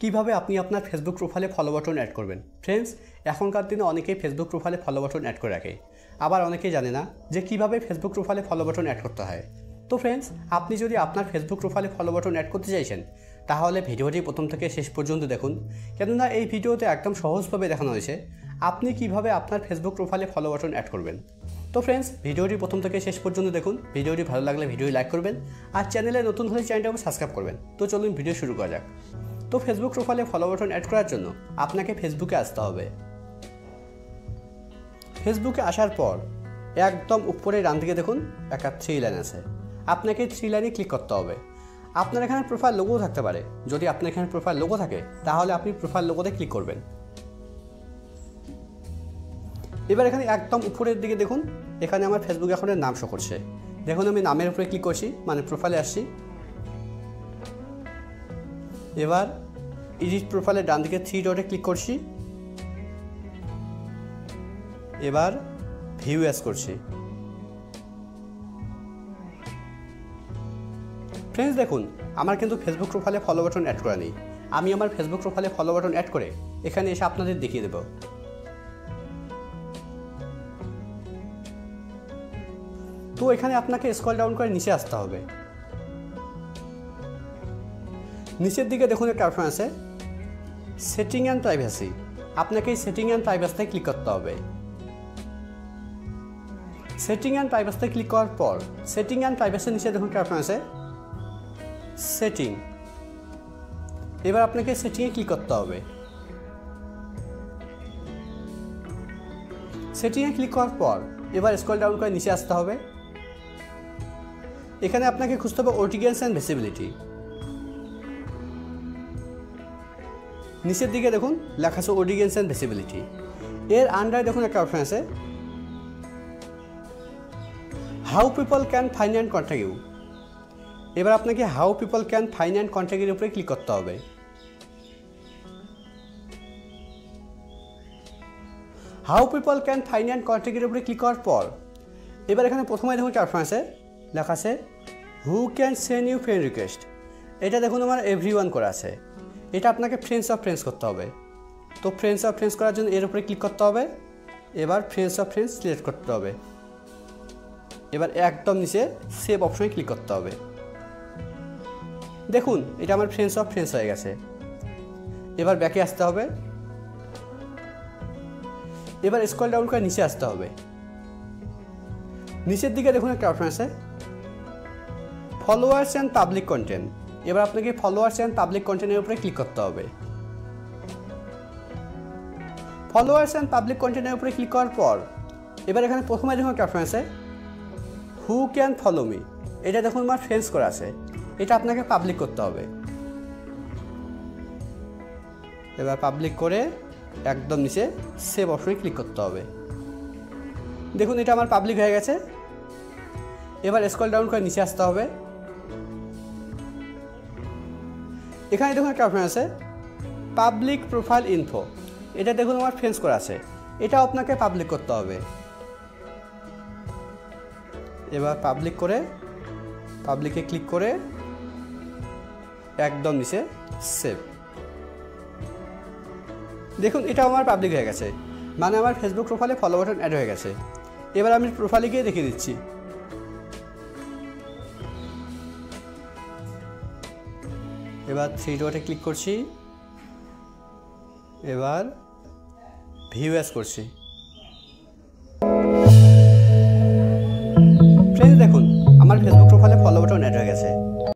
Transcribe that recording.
কিভাবে আপনি আপনার ফেসবুক প্রোফাইলে ফলো বাটন অ্যাড করবেন। ফ্রেন্ডস, এখনকার দিনে অনেকেই ফেসবুক প্রোফাইলে ফলো বাটন অ্যাড করে রাখে, আবার অনেকেই জানে না যে কিভাবে ফেসবুক প্রোফাইলে ফলো বাটন অ্যাড করতে হয়। তো ফ্রেন্ডস, আপনি যদি আপনার ফেসবুক প্রোফাইলে ফলো বাটন অ্যাড করতে চাইছেন তাহলে ভিডিওটি প্রথম থেকে শেষ পর্যন্ত দেখুন, কেননা এই ভিডিওতে একদম সহজভাবে দেখানো হয়েছে আপনি কিভাবে আপনার ফেসবুক প্রোফাইলে ফলো বাটন অ্যাড করবেন। তো ফ্রেন্ডস, ভিডিওটি প্রথম থেকে শেষ পর্যন্ত দেখুন। ভিডিওটি ভালো লাগলে ভিডিওটি লাইক করবেন আর চ্যানেলে নতুন হলে চ্যানেলটাকে সাবস্ক্রাইব করবেন। তো চলুন ভিডিও শুরু করা যাক। তো ফেসবুক প্রোফাইলে ফলো বাটন অ্যাড করার জন্য আপনাকে ফেসবুকে আসতে হবে। ফেসবুকে আসার পর একদম উপরে ডান দিকে দেখুন একটা 3 লাইন আছে, আপনাকে 3 লাইনে ক্লিক করতে হবে। আপনার এখানে প্রোফাইল লোগো থাকতে পারে, যদি আপনার এখানে প্রোফাইল লোগো থাকে তাহলে আপনি প্রোফাইল লোগোতে ক্লিক করবেন। এবার এখানে একদম উপরের দিকে দেখুন, এখানে আমার ফেসবুক অ্যাকাউন্টের নাম শো করছে। দেখুন আমি নামের উপরে ক্লিক করছি, মানে প্রোফাইলে আসছি। এবার এডিট প্রোফাইলের ডান দিকে 3 ডটে ক্লিক করছি। এবার ভিউ অ্যাজ করছি। ফ্রেন্ডস দেখুন, আমার কিন্তু ফেসবুক প্রোফাইলে ফলো বাটন অ্যাড করা নেই। আমি আমার ফেসবুক প্রোফাইলে ফলো বাটন অ্যাড করে এখানে এসে আপনাদের দেখিয়ে দেব। তো এখানে আপনাকে স্ক্রল ডাউন করে নিচে আসতে হবে। নিচের দিকে দেখুন একটা অপশন আছে সেটিং অ্যান্ড প্রাইভেসি, আপনাকে এই সেটিং অ্যান্ড প্রাইভেসিতে ক্লিক করতে হবে। সেটিং অ্যান্ড প্রাইভেসিতে ক্লিক করার পর সেটিং অ্যান্ড প্রাইভেসির নিচে দেখুন একটা অপশন আছে সেটিং। এবার আপনাকে সেটিংয়ে ক্লিক করতে হবে। সেটিংয়ে ক্লিক করার পর এবার স্ক্রল ডাউন করে নিচে আসতে হবে। এখানে আপনাকে খুঁজতে হবে অডিয়েন্স অ্যান্ড ভিজিবিলিটি। নিচের দিকে দেখুন লেখা আছে অডিয়েন্স অ্যান্ড ভিজিবিলিটি। এর আন্ডারে দেখুন একটা অপশন আছে how people can find and contact you. এবার আপনাকে how people can find and contact এর উপরে ক্লিক করতে হবে। How people can find and contact এর উপরে ক্লিক করার পর এবার এখানে প্রথমে দেখুন একটা অপশন আছে লেখা আছে who can send you friend request. এটা দেখুন আমার এভরিওয়ান করা আছে, এটা আপনাকে ফ্রেন্ডস অফ ফ্রেন্ডস করতে হবে। তো ফ্রেন্ডস অফ ফ্রেন্ডস করার জন্য এর উপরে ক্লিক করতে হবে। এবার ফ্রেন্ডস অফ ফ্রেন্ডস সিলেক্ট করতে হবে। এবার একদম নিচে সেভ অপশনে ক্লিক করতে হবে। দেখুন এটা আমার ফ্রেন্ডস অফ ফ্রেন্ডস হয়ে গেছে। এবার ব্যাকে আসতে হবে। এবার স্ক্রল ডাউন করে নিচে আসতে হবে। নিচের দিকে দেখুন একটা অপশন আছে ফলোয়ার্স অ্যান্ড পাবলিক কন্টেন্ট। এবার আপনাকে ফলোয়ার্স অ্যান্ড পাবলিক কন্টেন্টের উপরে ক্লিক করতে হবে। ফলোয়ার্স অ্যান্ড পাবলিক কন্টেন্টের উপরে ক্লিক করার পর এবার এখানে প্রথমে দেখুন একটা অপশন আছে হু ক্যান ফলো মি। এটা দেখুন আমার ফ্রেন্ডস করা আছে, এটা আপনাকে পাবলিক করতে হবে। এবার পাবলিক করে একদম নিচে সেভ অপশনে ক্লিক করতে হবে। দেখুন এটা আমার পাবলিক হয়ে গেছে। এবার স্ক্রল ডাউন করে নিচে আসতে হবে। এখানে দেখুন একটা অপশন আছে পাবলিক প্রোফাইল ইনফো। এটা দেখুন আমার ফ্রেন্ডস করা আছে, এটাও আপনাকে পাবলিক করতে হবে। এবার পাবলিক করে পাবলিকে ক্লিক করে একদম নিচে সেভ। দেখুন এটা আমার পাবলিক হয়ে গেছে, মানে আমার ফেসবুক প্রোফাইলে ফলো বাটন অ্যাড হয়ে গেছে। এবার আমি প্রোফাইলে গিয়ে দেখিয়ে দিচ্ছি। এবার 3 ডটে ক্লিক করছি। এবার ভিউ অ্যাজ করছি। ফ্রেন্ডস দেখুন আমার ফেসবুক প্রোফাইলে ফলো বাটন অ্যাড হয়ে গেছে।